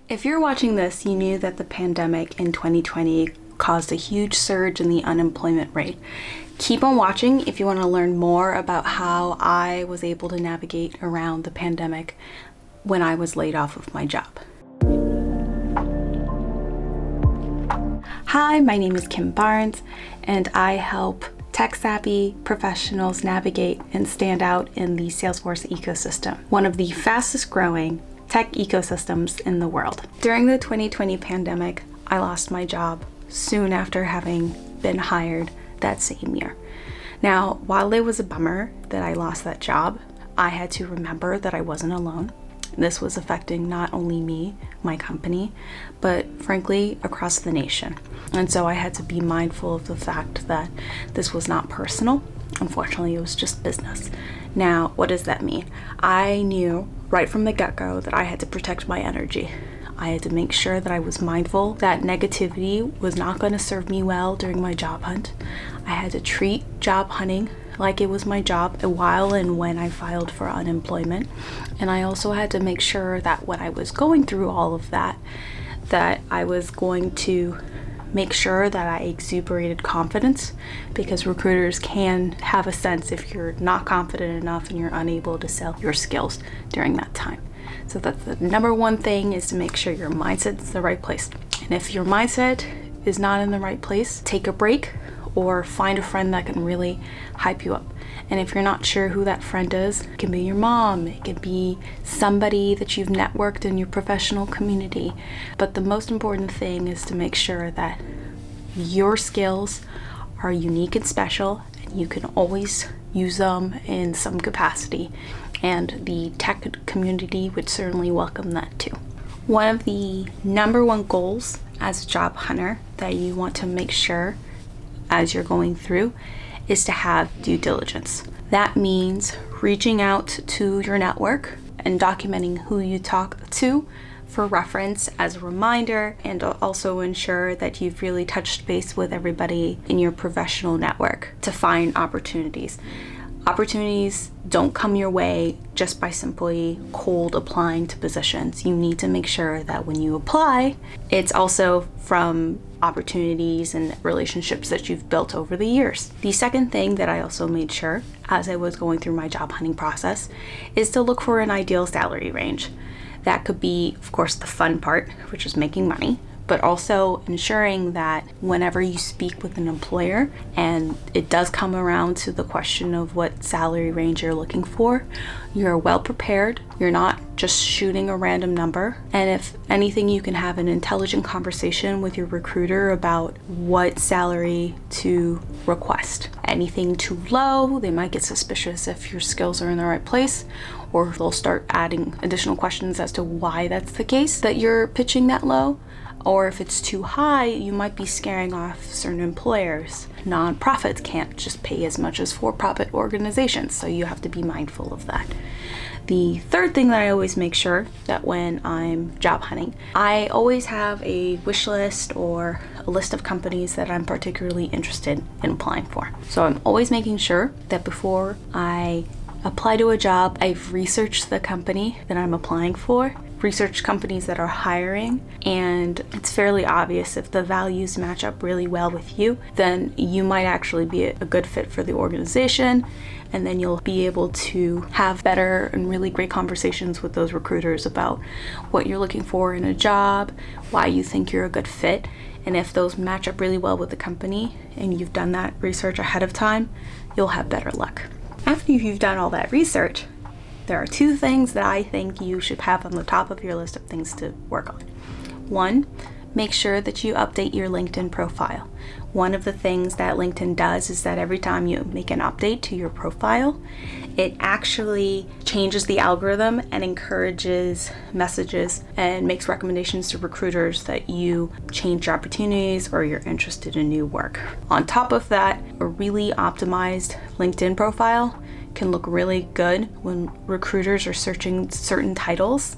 If you're watching this, you knew that the pandemic in 2020 caused a huge surge in the unemployment rate. Keep on watching if you want to learn more about how I was able to navigate around the pandemic when I was laid off of my job. Hi, my name is Kim Barnes, and I help tech-savvy professionals navigate and stand out in the Salesforce ecosystem, one of the fastest growing tech ecosystems in the world. During the 2020 pandemic, I lost my job soon after having been hired that same year. Now, while it was a bummer that I lost that job, I had to remember that I wasn't alone. This was affecting not only me, my company, but frankly, across the nation. And so I had to be mindful of the fact that this was not personal. Unfortunately, it was just business. Now, what does that mean? I knew right from the get-go that I had to protect my energy. I had to make sure that I was mindful that negativity was not going to serve me well during my job hunt. I had to treat job hunting like it was my job while and when I filed for unemployment. And I also had to make sure that when I was going through all of that, that I was going to make sure that I exuberated confidence, because recruiters can have a sense if you're not confident enough and you're unable to sell your skills during that time. So that's the number one thing, is to make sure your mindset is in the right place. And if your mindset is not in the right place, take a break or find a friend that can really hype you up. And if you're not sure who that friend is, it can be your mom, it can be somebody that you've networked in your professional community. But the most important thing is to make sure that your skills are unique and special, and you can always use them in some capacity. And the tech community would certainly welcome that too. One of the number one goals as a job hunter that you want to make sure as you're going through is to have due diligence. That means reaching out to your network and documenting who you talk to for reference as a reminder, and also ensure that you've really touched base with everybody in your professional network to find opportunities. Opportunities don't come your way just by simply cold applying to positions. You need to make sure that when you apply, it's also from opportunities and relationships that you've built over the years. The second thing that I also made sure as I was going through my job hunting process is to look for an ideal salary range. That could be, of course, the fun part, which is making money, but also ensuring that whenever you speak with an employer and it does come around to the question of what salary range you're looking for, you're well prepared, you're not just shooting a random number, and if anything, you can have an intelligent conversation with your recruiter about what salary to request. Anything too low, they might get suspicious if your skills are in the right place, or they'll start adding additional questions as to why that's the case that you're pitching that low. Or if it's too high, you might be scaring off certain employers. Nonprofits can't just pay as much as for-profit organizations, so you have to be mindful of that. The third thing that I always make sure that when I'm job hunting, I always have a wish list or a list of companies that I'm particularly interested in applying for. So I'm always making sure that before I apply to a job, I've researched the company that I'm applying for, research companies that are hiring, and it's fairly obvious if the values match up really well with you, then you might actually be a good fit for the organization, and then you'll be able to have better and really great conversations with those recruiters about what you're looking for in a job, why you think you're a good fit, and if those match up really well with the company and you've done that research ahead of time, you'll have better luck. After you've done all that research, there are two things that I think you should have on the top of your list of things to work on. One, make sure that you update your LinkedIn profile. One of the things that LinkedIn does is that every time you make an update to your profile, it actually changes the algorithm and encourages messages and makes recommendations to recruiters that you change your opportunities or you're interested in new work. On top of that, a really optimized LinkedIn profile can look really good when recruiters are searching certain titles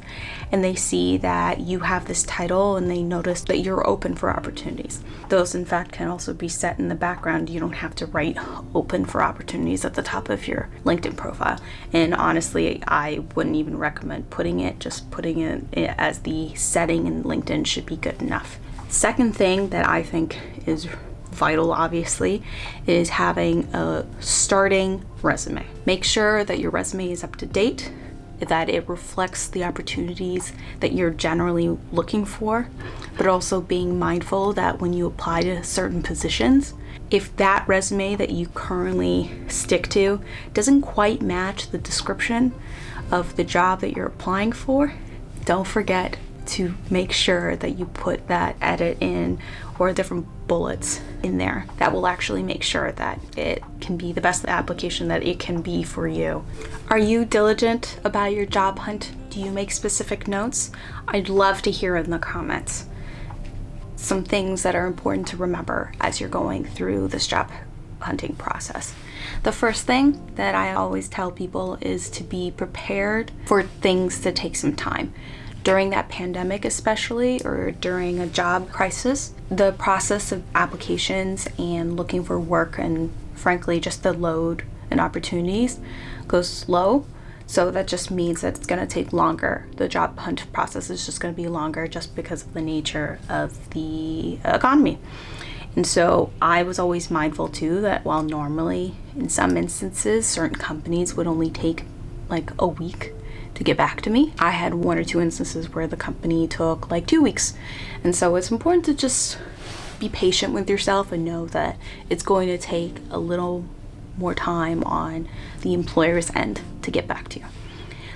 and they see that you have this title and they notice that you're open for opportunities. Those, in fact, can also be set in the background. You don't have to write open for opportunities at the top of your LinkedIn profile. And honestly, I wouldn't even recommend putting it. Just putting it as the setting in LinkedIn should be good enough. Second thing that I think is vital, obviously, is having a starting resume. Make sure that your resume is up to date, that it reflects the opportunities that you're generally looking for, but also being mindful that when you apply to certain positions, if that resume that you currently stick to doesn't quite match the description of the job that you're applying for, don't forget to make sure that you put that edit in or different bullets in there. That will actually make sure that it can be the best application that it can be for you. Are you diligent about your job hunt? Do you make specific notes? I'd love to hear in the comments some things that are important to remember as you're going through this job hunting process. The first thing that I always tell people is to be prepared for things to take some time. During that pandemic especially, or during a job crisis, the process of applications and looking for work and frankly just the load and opportunities goes slow. So that just means that it's going to take longer. The job hunt process is just going to be longer just because of the nature of the economy. And so I was always mindful too that while normally in some instances certain companies would only take like a week to get back to me, I had 1 or 2 instances where the company took like 2 weeks. And so it's important to just be patient with yourself and know that it's going to take a little more time on the employer's end to get back to you.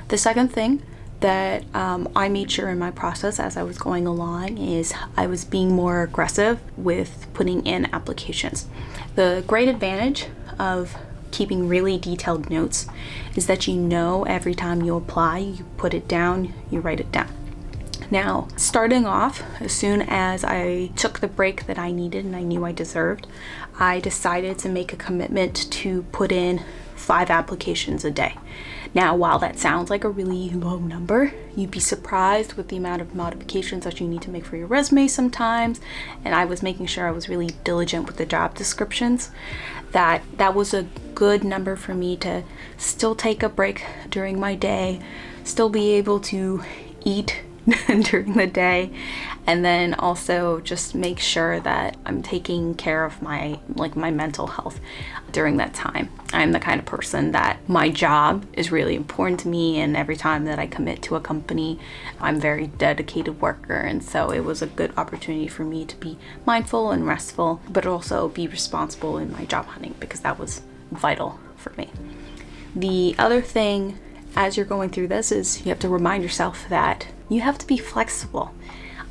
The second thing that I made sure in my process as I was going along is I was being more aggressive with putting in applications. The great advantage of keeping really detailed notes is that you know every time you apply, you put it down, you write it down. Now, starting off, as soon as I took the break that I needed and I knew I deserved, I decided to make a commitment to put in 5 applications a day. Now, while that sounds like a really low number, you'd be surprised with the amount of modifications that you need to make for your resume sometimes. And I was making sure I was really diligent with the job descriptions. That was a good number for me to still take a break during my day, still be able to eat during the day, and then also just make sure that I'm taking care of my mental health during that time. I'm the kind of person that my job is really important to me, and every time that I commit to a company, I'm a very dedicated worker, and so it was a good opportunity for me to be mindful and restful, but also be responsible in my job hunting because that was vital for me. The other thing as you're going through this is you have to remind yourself that you have to be flexible.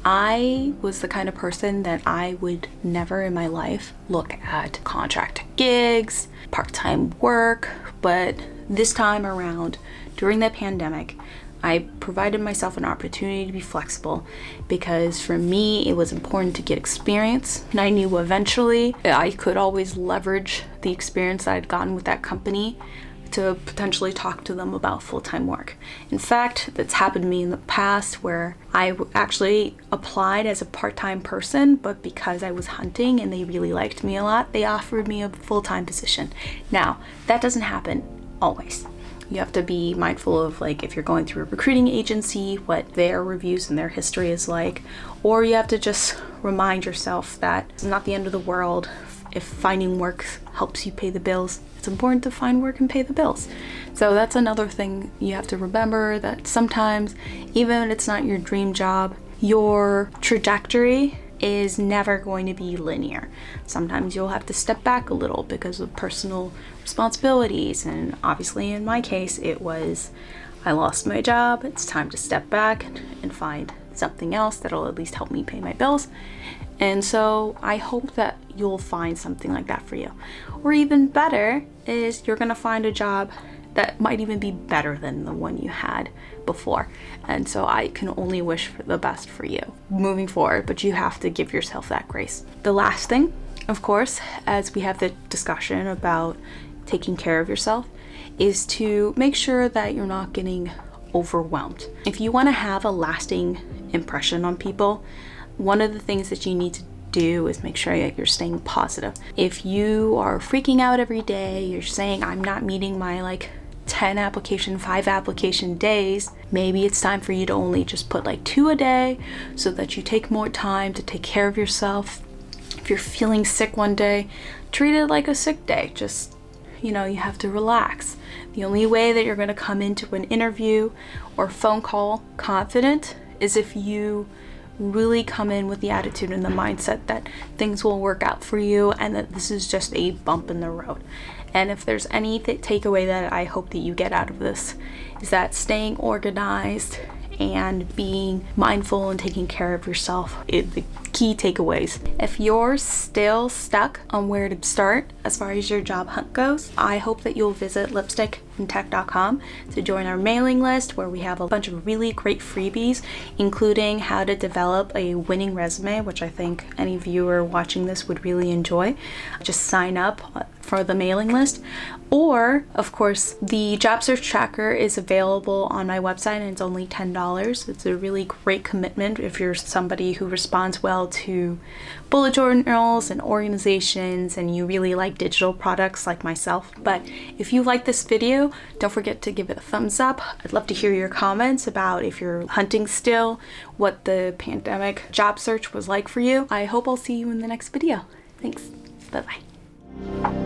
I was the kind of person that I would never in my life look at contract gigs, part-time work, but this time around, during the pandemic, I provided myself an opportunity to be flexible because for me, it was important to get experience. And I knew eventually I could always leverage the experience that I'd gotten with that company to potentially talk to them about full-time work. In fact, that's happened to me in the past where I actually applied as a part-time person, but because I was hunting and they really liked me a lot, they offered me a full-time position. Now, that doesn't happen always. You have to be mindful of if you're going through a recruiting agency, what their reviews and their history is like, or you have to just remind yourself that it's not the end of the world. If finding work helps you pay the bills, it's important to find work and pay the bills. So that's another thing you have to remember, that sometimes, even when it's not your dream job, your trajectory is never going to be linear. Sometimes you'll have to step back a little because of personal responsibilities. And obviously in my case, it was, I lost my job. It's time to step back and find something else that'll at least help me pay my bills. And so I hope that you'll find something like that for you. Or even better is you're gonna find a job that might even be better than the one you had before. And so I can only wish for the best for you moving forward, but you have to give yourself that grace. The last thing, of course, as we have the discussion about taking care of yourself is to make sure that you're not getting overwhelmed. If you want to have a lasting impression on people, one of the things that you need to do is make sure that you're staying positive. If you are freaking out every day, you're saying, I'm not meeting my 10 application, 5 application days, maybe it's time for you to only just put 2 a day so that you take more time to take care of yourself. If you're feeling sick one day, treat it like a sick day. Just, you have to relax. The only way that you're going to come into an interview or phone call confident is if you really come in with the attitude and the mindset that things will work out for you and that this is just a bump in the road. And if there's any takeaway that I hope that you get out of this, is that staying organized and being mindful and taking care of yourself is the key takeaways. If you're still stuck on where to start as far as your job hunt goes, I hope that you'll visit lipstickandtech.com to join our mailing list, where we have a bunch of really great freebies, including how to develop a winning resume, which I think any viewer watching this would really enjoy. Just sign up for the mailing list. Or, of course, the job search tracker is available on my website and it's only $10. It's a really great commitment if you're somebody who responds well to bullet journals and organizations and you really like digital products like myself. But if you like this video, don't forget to give it a thumbs up. I'd love to hear your comments about if you're hunting still, what the pandemic job search was like for you. I hope I'll see you in the next video. Thanks. Bye-bye.